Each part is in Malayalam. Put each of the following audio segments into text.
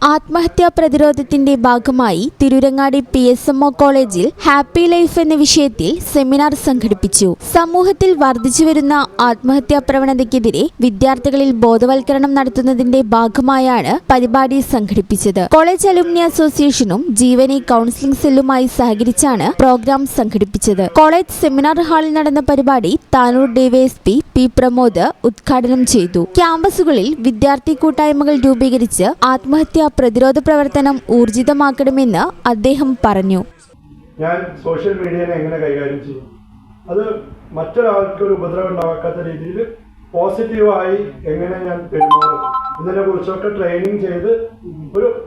ആത്മഹത്യാ പ്രതിരോധത്തിന്റെ ഭാഗമായി തിരൂരങ്ങാടി PSMO കോളേജിൽ ഹാപ്പി ലൈഫ് എന്ന വിഷയത്തിൽ സെമിനാർ സംഘടിപ്പിച്ചു. സമൂഹത്തിൽ വർദ്ധിച്ചുവരുന്ന ആത്മഹത്യാ പ്രവണതയ്ക്കെതിരെ വിദ്യാർത്ഥികളിൽ ബോധവൽക്കരണം നടത്തുന്നതിന്റെ ഭാഗമായാണ് പരിപാടി സംഘടിപ്പിച്ചത്. കോളേജ് അലുമിനി അസോസിയേഷനും ജീവനി കൗൺസിലിംഗ് സെല്ലുമായി സഹകരിച്ചാണ് പ്രോഗ്രാം സംഘടിപ്പിച്ചത്. കോളേജ് സെമിനാർ ഹാളിൽ നടന്ന പരിപാടി താനൂർ DYSP P. പ്രമോദ് ഉദ്ഘാടനം ചെയ്തു. ക്യാമ്പസുകളിൽ വിദ്യാർത്ഥി കൂട്ടായ്മകൾ രൂപീകരിച്ച് ആത്മഹത്യാ പ്രതിരോധ പ്രവർത്തനം ഊർജിതമാക്കണമെന്ന് അദ്ദേഹം പറഞ്ഞു. ഞാൻ സോഷ്യൽ മീഡിയനെ എങ്ങനെ കൈകാര്യം ചെയ്യും, അത് മറ്റൊരാൾക്ക് ഒരു ഉപദ്രവം ഉണ്ടാക്കാത്ത രീതിയിൽ പോസിറ്റീവായി എങ്ങനെ ഞാൻ പെരുമാറും ഇതിനെ കുറിച്ചൊക്കെ ട്രെയിനിങ് ചെയ്ത്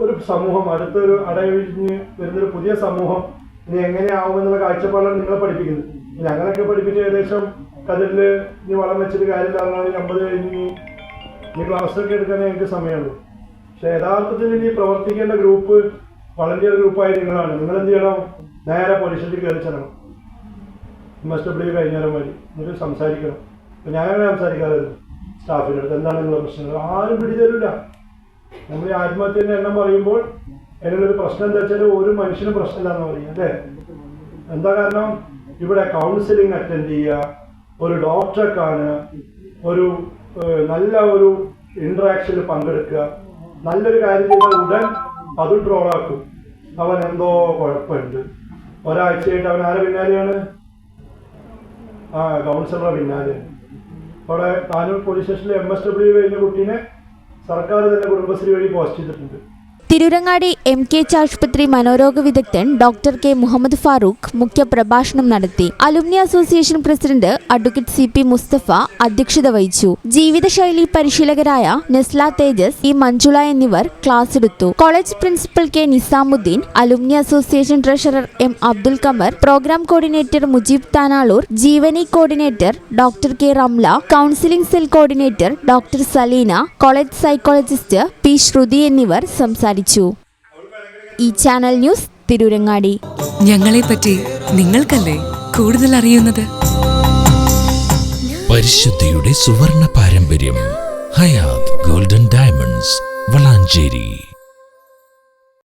ഒരു സമൂഹം അടുത്തൊരു അടവിഞ്ഞ് വരുന്നൊരു പുതിയ സമൂഹം ഇനി എങ്ങനെയാവുമെന്നുള്ള കാഴ്ചപ്പാടാണ് നിങ്ങളെ പഠിപ്പിക്കുന്നത്. ഞങ്ങളൊക്കെ പഠിപ്പിച്ച് ഏകദേശം കതിരിൽ ഇനി വളം വെച്ചിട്ട് കാര്യമില്ലാതെ 50 കഴിഞ്ഞ് ഈ ക്ലാസ്സൊക്കെ എടുക്കാനേ എനിക്ക് സമയമുള്ളൂ. പക്ഷെ യഥാർത്ഥത്തിൽ ഇനി പ്രവർത്തിക്കേണ്ട ഗ്രൂപ്പ് വളണ്ടിയർ ഗ്രൂപ്പായി നിങ്ങളാണ്. നിങ്ങളെന്ത് ചെയ്യണം? നേരെ പോലീസ് സ്റ്റേഷനിൽ കയറി ചെല്ലണം. MSW കഴിഞ്ഞാലും മതി, എന്നിട്ട് സംസാരിക്കണം. അപ്പം ഞാനങ്ങനെ സംസാരിക്കാറുണ്ട് സ്റ്റാഫിൻ്റെ അടുത്ത്, എന്താണ് നിങ്ങളുടെ പ്രശ്നങ്ങൾ. ആരും പിടിതരില്ല. നമ്മൾ ഈ ആത്മഹത്യൻ്റെ എണ്ണം പറയുമ്പോൾ അതിനുള്ളൊരു പ്രശ്നം എന്താ വെച്ചാൽ ഒരു മനുഷ്യനും പ്രശ്നമില്ലാന്ന് പറയും അല്ലേ. എന്താ കാരണം? ഇവിടെ കൗൺസിലിംഗ് അറ്റൻഡ് ചെയ്യുക, ഒരു ഡോക്ടറെ കാണുക, ഒരു നല്ല ഒരു ഇൻട്രാക്ഷനിൽ പങ്കെടുക്കുക. നല്ലൊരു കാര്യം ചെയ്താൽ ഉടൻ അത് ട്രോളാക്കും. അവൻ എന്തോ കുഴപ്പമുണ്ട്. ഒരാഴ്ചയായിട്ട് അവൻ ആരെ പിന്നാലെയാണ്? കൗൺസിലറുടെ പിന്നാലെ. അവിടെ താനൂർ പോലീസ് സ്റ്റേഷനിൽ MSW കഴിഞ്ഞ കുട്ടീനെ സർക്കാർ തന്നെ കുടുംബശ്രീ വഴി പോസ്റ്റ് ചെയ്തിട്ടുണ്ട്. തിരൂരങ്ങാടി MKH ആശുപത്രി മനോരോഗ വിദഗ്ധൻ ഡോക്ടർ K. മുഹമ്മദ് ഫാറൂഖ് മുഖ്യപ്രഭാഷണം നടത്തി. Alumni association president advocate CP Musthafa അധ്യക്ഷത വഹിച്ചു. ജീവിതശൈലി പരിശീലകരായ നെസ്ല തേജസ്, E. മഞ്ജുള എന്നിവർ ക്ലാസ് എടുത്തു. College principal K. Nizamuddin, alumni association treasurer M. Abdul Qamar, programme coordinator Mujeeb Thanalur, Jeevani coordinator doctor K. Ramla, counselling cell coordinator doctor Saleena, college psychologist P. Shruthi എന്നിവർ സംസാരിച്ചു. ഈ ചാനൽ ന്യൂസ് തിരൂരങ്ങാടി. ഞങ്ങളെ പറ്റി നിങ്ങൾക്കല്ലേ കൂടുതൽ അറിയുന്നത്? പരിശുദ്ധിയുടെ സുവർണ പാരമ്പര്യം. Hayath golden diamonds, Valanchery.